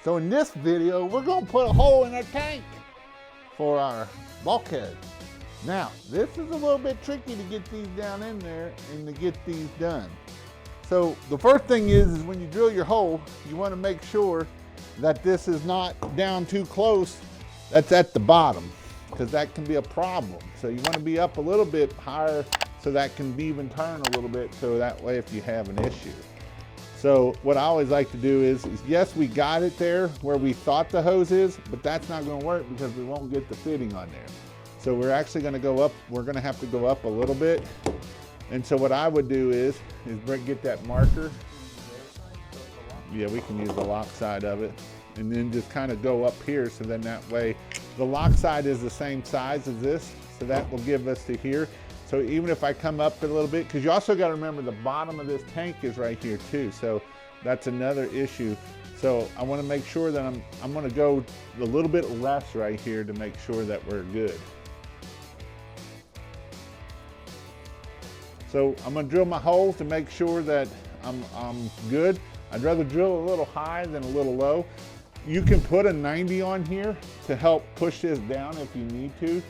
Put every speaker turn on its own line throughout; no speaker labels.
So in this video, we're gonna put a hole in our tank for our bulkhead. Now, this is a little bit tricky to get these down in there and to get these done. So the first thing is when you drill your hole, you wanna make sure that this is not down too close, that's at the bottom, because that can be a problem. So you wanna be up a little bit higher so that can even turn a little bit, so that way if you have an issue. So what I always like to do is yes, we got it there where we thought the hose is, but that's not gonna work because we won't get the fitting on there. So we're actually gonna go up, we're gonna have to go up a little bit. And so what I would do is get that marker. Yeah, we can use the lock side of it. And then just kind of go up here, so then that way, the lock side is the same size as this, so that will give us to here. So even if I come up a little bit, because you also got to remember the bottom of this tank is right here too, so that's another issue. So I want to make sure that I'm going to go a little bit less right here to make sure that we're good. So I'm going to drill my holes to make sure that I'm good. I'd rather drill a little high than a little low. You can put a 90 on here to help push this down if you need to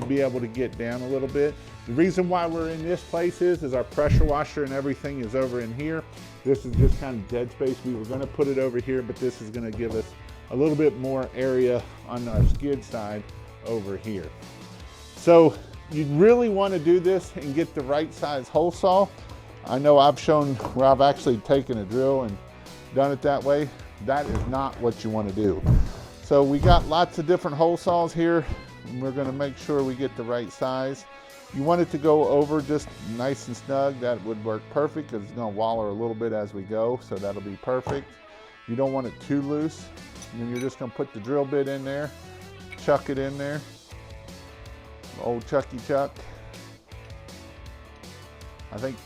be able to get down a little bit. The reason why we're in this place is our pressure washer and everything is over in here. This is just kind of dead space. We were going to put it over here, but this is going to give us a little bit more area on our skid side over here. So you really want to do this and get the right size hole saw. I know I've shown where I've actually taken a drill and done it that way. That is not what you want to do. So we got lots of different hole saws here, and we're going to make sure we get the right size. You want it to go over just nice and snug. That would work perfect because it's going to waller a little bit as we go, so that'll be perfect. You don't want it too loose. And then you're just going to put the drill bit in there, chuck it in there. Old Chucky Chuck. I think.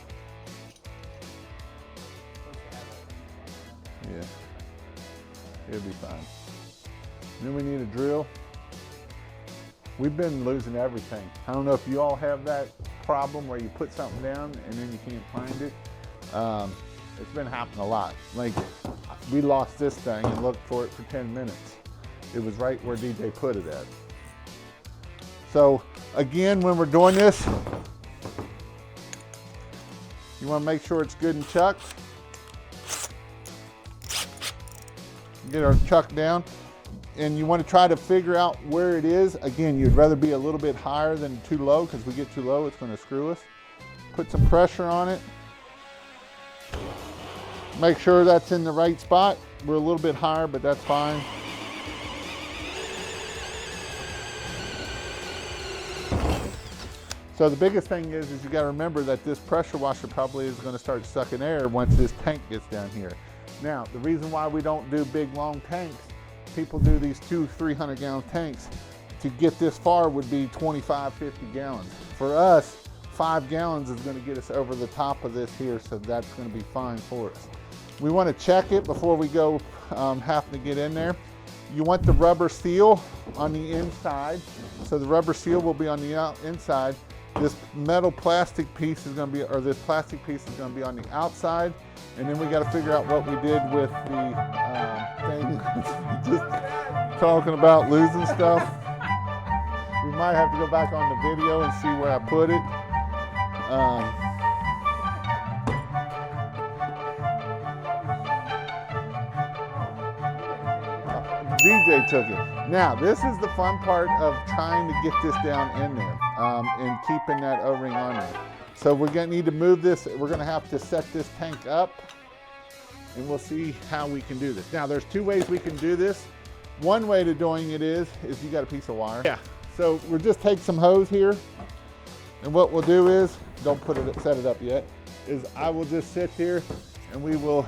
Yeah, it'll be fine. Then we need a drill. We've been losing everything. I don't know if you all have that problem where you put something down and then you can't find it. It's been happening a lot. Like, we lost this thing and looked for it for 10 minutes. It was right where DJ put it at. So again, when we're doing this, you want to make sure it's good and chucked. Get our chuck down, and you want to try to figure out where it is. Again, you'd rather be a little bit higher than too low, because we get too low, it's going to screw us. Put some pressure on it. Make sure that's in the right spot. We're a little bit higher, but that's fine. So the biggest thing is you got to remember that this pressure washer probably is going to start sucking air once this tank gets down here. Now, the reason why we don't do big long tanks, people do these 200-300 gallon tanks. To get this far would be 25, 50 gallons. For us, 5 gallons is going to get us over the top of this here, so that's going to be fine for us. We want to check it before we go having to get in there. You want the rubber seal on the inside. So the rubber seal will be on the inside. This metal plastic piece is going to be, or this plastic piece is going to be on the outside. And then we got to figure out what we did with the thing. Just talking about losing stuff. We might have to go back on the video and see where I put it. DJ took it. Now, this is the fun part of trying to get this down in there and keeping that O-ring on there. So we're going to need to move this. We're going to have to set this tank up, and we'll see how we can do this. Now, there's two ways we can do this. One way to doing it is you got a piece of wire. Yeah. So we'll just take some hose here, and what we'll do is, don't set it up yet, is I will just sit here and we will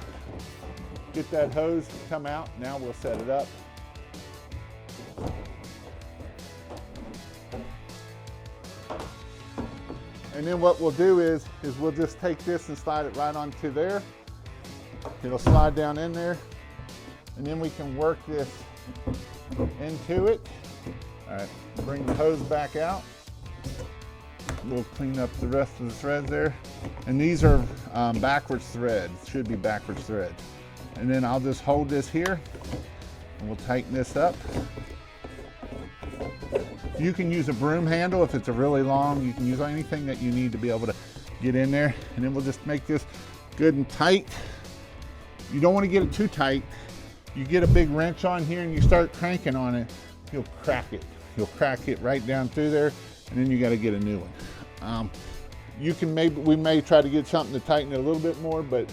get that hose to come out. Now we'll set it up. And then what we'll do is we'll just take this and slide it right onto there. It'll slide down in there, and then we can work this into it. All right, bring the hose back out. We'll clean up the rest of the threads there. And these are backwards threads, should be backwards threads. And then I'll just hold this here and we'll tighten this up. You can use a broom handle if it's a really long. You can use anything that you need to be able to get in there. And then we'll just make this good and tight. You don't want to get it too tight. You get a big wrench on here and you start cranking on it, you'll crack it. You'll crack it right down through there, and then you got to get a new one. We may try to get something to tighten it a little bit more, but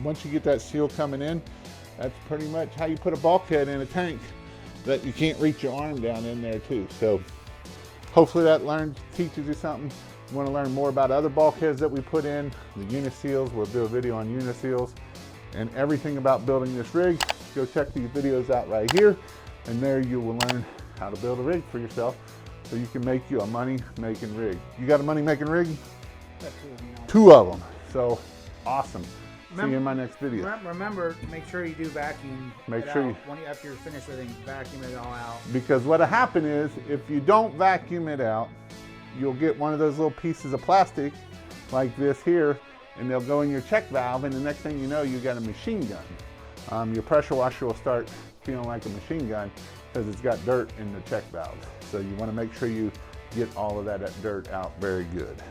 once you get that seal coming in, that's pretty much how you put a bulkhead in a tank that you can't reach your arm down in there too. So hopefully that teaches you something. You want to learn more about other bulkheads that we put in, the uniseals, we'll do a video on uniseals and everything about building this rig. Go check these videos out right here, and there you will learn how to build a rig for yourself so you can make you a money-making rig. You got a money-making rig? Two of them. So awesome. See you in my next video.
Remember, make sure you do vacuum. After you're finished with it, vacuum it all out.
Because what'll happen is, if you don't vacuum it out, you'll get one of those little pieces of plastic like this here, and they'll go in your check valve, and the next thing you know, you got a machine gun. Your pressure washer will start feeling like a machine gun because it's got dirt in the check valve. So you want to make sure you get all of that dirt out very good.